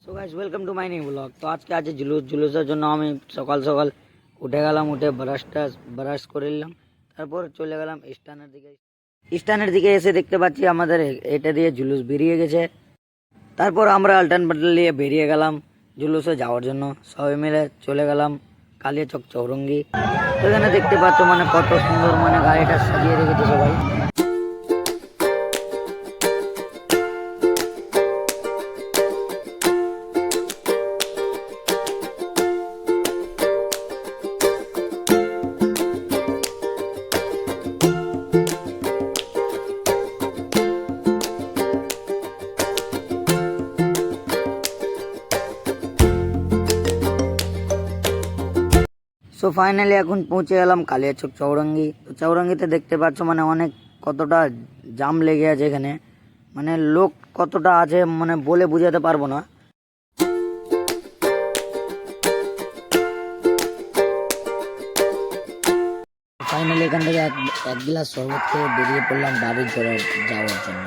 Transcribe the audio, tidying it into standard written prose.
So guys welcome to my new blog. তো আজকে আছে জুলুসের জন্য আমি সকাল সকাল উঠে গেলাম, উঠে ব্রাশ করে নিলাম, তারপর চলে গেলাম স্ট্যান্ডের দিকে এসে দেখতে পাচ্ছি আমাদের এটা দিয়ে জুলুস বেরিয়ে গেছে। তারপর আমরা আল্টান পাল্টান নিয়ে বেরিয়ে গেলাম জুলুসে যাওয়ার জন্য। সবাই মিলে চলে গেলাম কালিয়াচক চৌরঙ্গি। তো এখানে দেখতে পাচ্ছ মানে কত সুন্দর মানে গাড়িটা সাজিয়ে রেখেছে সবাই। সো ফাইনালি এখন পৌঁছে গেলাম কালিয়াচক চৌরঙ্গি। তো চৌরঙ্গিতে দেখতে পাচ্ছ মানে অনেক কতটা জাম লেগে আছে এখানে, মানে লোক কতটা আছে মানে বলে বোঝাতে পারবো না। ফাইনালি এখান থেকে এক গ্লাস শরবত খেয়ে বেরিয়ে পড়লাম বাড়ি যাওয়ার জন্য।